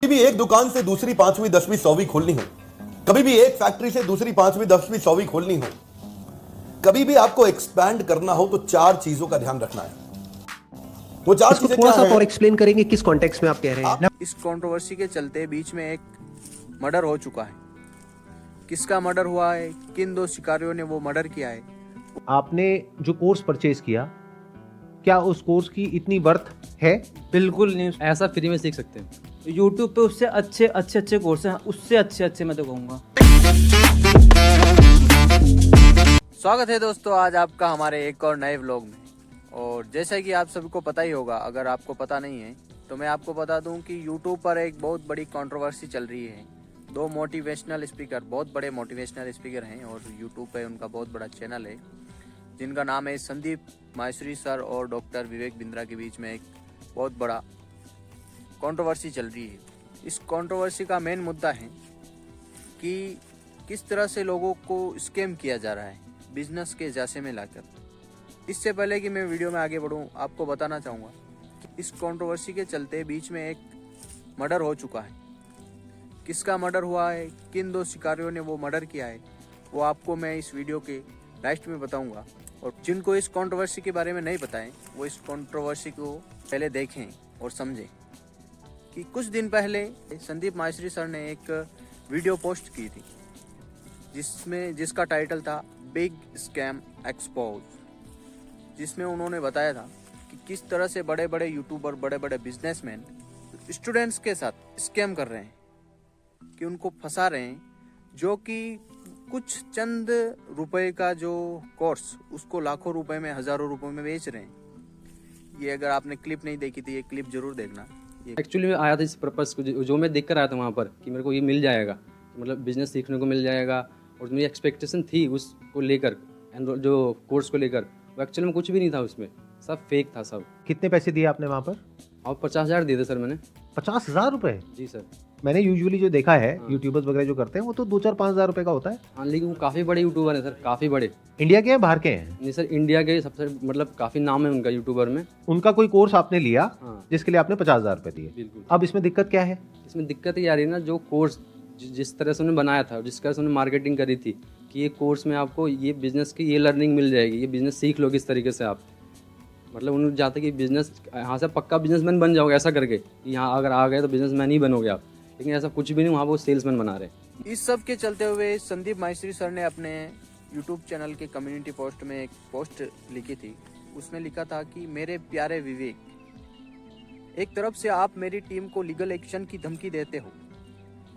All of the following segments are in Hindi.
भी एक दुकान से दूसरी 5वीं 10वीं 100वीं खोलनी हो, कभी भी एक फैक्ट्री से दूसरी 5वीं 10वीं 100वीं खोलनी हो, कभी भी आपको एक्सपैंड करना हो तो 4 चीजों का ध्यान रखना है। वो 4 इसको चीजें थोड़ा क्या सा और है? एक्सप्लेन करेंगे किस कॉन्टेक्स्ट में आप कह रहे हैं? इस कंट्रोवर्सी के चलते बीच में एक मर्डर हो चुका है। किसका मर्डर हुआ है, किन 2 शिकारियों ने वो मर्डर किया है। आपने जो कोर्स परचेज किया, क्या उस कोर्स की इतनी वर्थ है? बिल्कुल नहीं, ऐसा फ्री में सीख सकते हैं। यूट्यूब पे उससे अच्छे कोर्स हैं, उससे अच्छे मैं तो कहूँगा। स्वागत है दोस्तों आज आपका हमारे एक और नए व्लॉग में। और जैसा कि आप सभी को पता ही होगा, अगर आपको पता नहीं है तो मैं आपको बता दूं कि यूट्यूब पर एक बहुत बड़ी कंट्रोवर्सी चल रही है। 2 मोटिवेशनल स्पीकर, बहुत बड़े मोटिवेशनल स्पीकर हैं और यूट्यूब पे उनका बहुत बड़ा चैनल है, जिनका नाम है संदीप माहेश्वरी सर और डॉक्टर विवेक बिंद्रा के बीच में एक बहुत बड़ा कंट्रोवर्सी चल रही है। इस कंट्रोवर्सी का मेन मुद्दा है कि किस तरह से लोगों को स्कैम किया जा रहा है बिजनेस के जासे में लाकर। इससे पहले कि मैं वीडियो में आगे बढ़ूं, आपको बताना चाहूँगा कि इस कंट्रोवर्सी के चलते बीच में एक मर्डर हो चुका है। किसका मर्डर हुआ है, किन 2 शिकारियों ने वो मर्डर किया है, वो आपको मैं इस वीडियो के लास्ट में बताऊंगा। और जिनको इस कंट्रोवर्सी के बारे में नहीं पता है, वो इस कंट्रोवर्सी को पहले देखें और समझें। कि कुछ दिन पहले संदीप माहेश्वरी सर ने एक वीडियो पोस्ट की थी जिसका टाइटल था बिग स्कैम एक्सपोज, जिसमें उन्होंने बताया था कि किस तरह से बड़े बड़े यूट्यूबर, बड़े बड़े बिजनेसमैन स्टूडेंट्स के साथ स्कैम कर रहे हैं, कि उनको फंसा रहे हैं, जो कि कुछ चंद रुपए का जो कोर्स उसको लाखों रुपए में, हजारों रुपए में बेच रहे हैं। ये अगर आपने क्लिप नहीं देखी थी, ये क्लिप जरूर देखना। एक्चुअली मैं आया था इस पर्पस को, जो मैं देख कर आया था वहाँ पर कि मेरे को ये मिल जाएगा, मतलब बिजनेस सीखने को मिल जाएगा। और मेरी एक्सपेक्टेशन थी उसको लेकर, जो कोर्स को लेकर, वो एक्चुअली में कुछ भी नहीं था, उसमें सब फेक था सब। कितने पैसे दिए आपने वहाँ पर? और 50,000 दिए थे सर मैंने। 50,000 रुपए? जी सर। मैंने यूजुअली जो देखा है यूट्यूबर्स वगैरह जो करते हैं वो तो 2-4-5 हज़ार रुपए का होता है। हाँ, लेकिन वो काफ़ी बड़े यूट्यूबर हैं सर, काफ़ी बड़े। इंडिया के हैं, बाहर के हैं? नहीं सर, इंडिया के सबसे, मतलब काफ़ी नाम है उनका यूट्यूबर में। उनका कोई कोर्स आपने लिया हाँ। जिसके लिए आपने 50,000 रुपए दिए? बिल्कुल। अब इसमें दिक्कत क्या है? इसमें दिक्कत ये आ रही है ना, जो कोर्स जिस तरह से उन्होंने बनाया था, जिस तरह से उन्होंने मार्केटिंग करी थी कि ये कोर्स में आपको ये बिज़नेस की ये लर्निंग मिल जाएगी, ये बिज़नेस सीख लो किस तरीके से आप, मतलब उन्होंने चाहते कि बिज़नेस यहाँ से पक्का बिजनेसमैन बन जाओगे, ऐसा करके कि यहाँ अगर आ गए तो बिजनेसमैन ही बनोगे आप, लेकिन ऐसा कुछ भी नहीं, वहाँ वो सेल्समैन बना रहे हैं। इस सब के चलते हुए संदीप माहेश्वरी सर ने अपने यूट्यूब चैनल के कम्युनिटी पोस्ट में एक पोस्ट लिखी थी। उसमें लिखा था कि मेरे प्यारे विवेक, एक तरफ से आप मेरी टीम को लीगल एक्शन की धमकी देते हो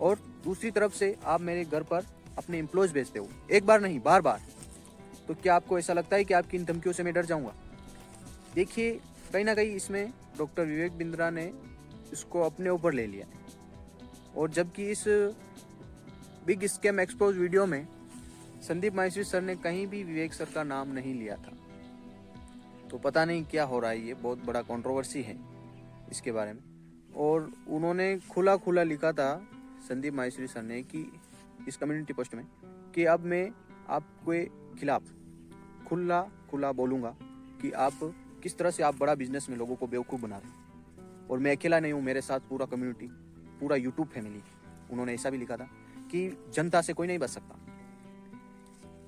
और दूसरी तरफ से आप मेरे घर पर अपने एम्प्लॉयज भेजते हो, एक बार नहीं बार बार। तो क्या आपको ऐसा लगता है कि आपकी इन धमकियों से मैं डर जाऊंगा? देखिए, कहीं ना कहीं इसमें डॉक्टर विवेक बिंद्रा ने इसको अपने ऊपर ले लिया। और जबकि इस बिग स्कैम एक्सपोज वीडियो में संदीप माहेश्वरी सर ने कहीं भी विवेक सर का नाम नहीं लिया था। तो पता नहीं क्या हो रहा है, ये बहुत बड़ा कंट्रोवर्सी है इसके बारे में। और उन्होंने खुला लिखा था संदीप माहेश्वरी सर ने कि इस कम्युनिटी पोस्ट में कि अब मैं आपके खिलाफ खुला बोलूँगा कि आप किस तरह से आप बड़ा बिजनेस में लोगों को बेवकूफ़ बना रहे हैं। और मैं अकेला नहीं हूँ, मेरे साथ पूरा कम्युनिटी, पूरा यूट्यूब फैमिली। उन्होंने ऐसा भी लिखा था कि जनता से कोई नहीं बच सकता,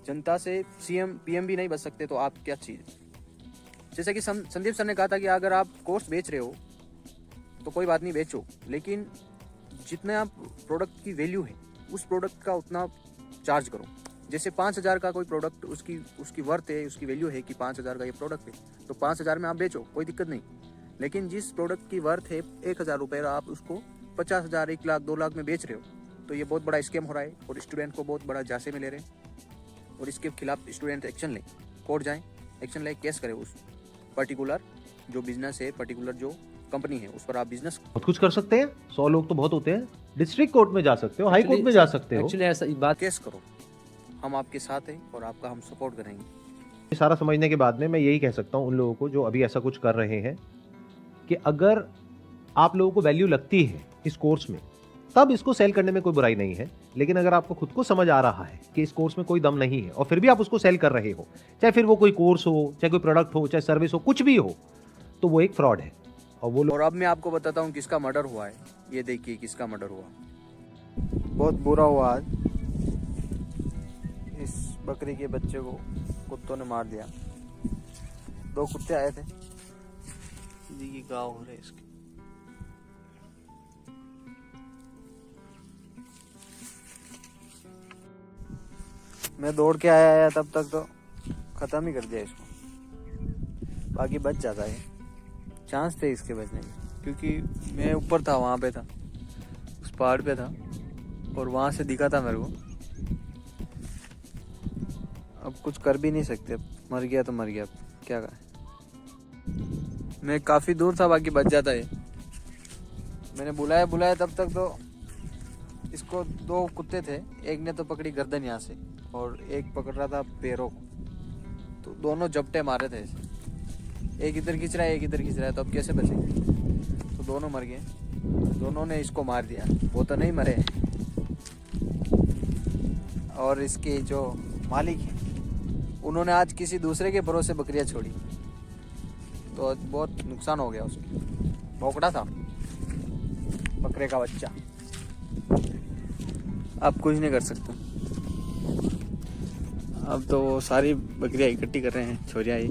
जनता से सीएम पीएम भी नहीं बच सकते, तो आप क्या चीज़। जैसे कि संदीप सर ने कहा था कि अगर आप कोर्स बेच रहे हो तो कोई बात नहीं, बेचो, लेकिन जितना प्रोडक्ट की वैल्यू है उस प्रोडक्ट का उतना चार्ज करो। जैसे 5,000 का कोई प्रोडक्ट, उसकी वर्थ है, उसकी वैल्यू है कि 5,000 का ये प्रोडक्ट है, तो 5,000 में आप बेचो, कोई दिक्कत नहीं। लेकिन जिस प्रोडक्ट की वर्थ है 1,000 रुपये, आप उसको 50,000, 1 लाख, 2 लाख में बेच रहे हो, तो ये बहुत बड़ा स्कैम हो रहा है और स्टूडेंट को बहुत बड़ा जासे में ले रहे हैं। और इसके खिलाफ स्टूडेंट एक्शन लें, कोर्ट जाएँ, एक्शन ले, केस करें उस पर्टिकुलर जो बिजनेस है, पर्टिकुलर जो कंपनी है, उस पर आप बिजनेस बहुत कुछ कर सकते हैं। 100 लोग तो बहुत होते हैं। डिस्ट्रिक्ट कोर्ट में जा सकते हो, हाई कोर्ट में जा सकते हो। एक्चुअली ऐसा बात, केस करो, हम आपके साथ हैं और आपका हम सपोर्ट करेंगे। ये सारा समझने के बाद में मैं यही कह सकता हूँ उन लोगों को जो अभी ऐसा कुछ कर रहे हैं कि अगर आप लोगों को वैल्यू लगती है इस कोर्स में, तब इसको सेल करने में कोई बुराई नहीं है। लेकिन अगर आपको खुद को समझ आ रहा है कि इस कोर्स में कोई दम नहीं है और फिर भी आप उसको सेल कर रहे हो, चाहे फिर वो कोई कोर्स हो, चाहे कोई प्रोडक्ट हो, चाहे सर्विस हो, कुछ भी हो, तो वो एक फ्रॉड है। और वो लोग और अब मैं आपको बताता हूँ किसका मर्डर हुआ है। ये देखिए किसका मर्डर हुआ। बहुत बुरा हुआ आज। इस बकरी के बच्चे को कुत्तों ने मार दिया। 2 कुत्ते आए थे, जी गाँव हो रहे इसके। मैं दौड़ के आया तब तक तो खत्म ही कर दिया इसको। बाकी बच जाता है, चांस थे इसके बचने के, क्योंकि मैं ऊपर था, वहाँ पे था, उस पहाड़ पे था और वहाँ से दिखा था मेरे को। अब कुछ कर भी नहीं सकते, मर गया तो मर गया, अब क्या करें। मैं काफ़ी दूर था, बाकी बच जाता है। मैंने बुलाया तब तक तो इसको 2 कुत्ते थे, एक ने तो पकड़ी गर्दन यहाँ से और एक पकड़ रहा था पैरों को, तो दोनों झपटे मारे थे इसे। एक इधर खींच रहा है, एक इधर खींच रहा है, तो अब कैसे बचेंगे। तो दोनों मर गए, दोनों ने इसको मार दिया, वो तो नहीं मरे। और इसके जो मालिक हैं उन्होंने आज किसी दूसरे के भरोसे बकरियां छोड़ी, तो बहुत नुकसान हो गया उसको। भौंकड़ा था बकरे का बच्चा, आप कुछ नहीं कर सकते। अब तो वो सारी बकरियां इकट्ठी कर रहे हैं छोरियां ही।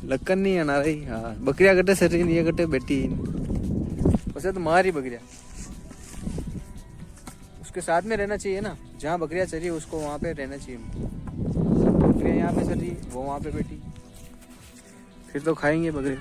लक्कन नहीं आना रही। हाँ, बकरियां कटे सर नहीं कटे बेटी, वैसे तो मारी बकरियां। उसके साथ में रहना चाहिए ना, जहाँ बकरियां चरी उसको वहाँ पे रहना चाहिए। बकरियां यहाँ पे चरी, वो वहाँ पे बैठी, फिर तो खाएंगे बकरे।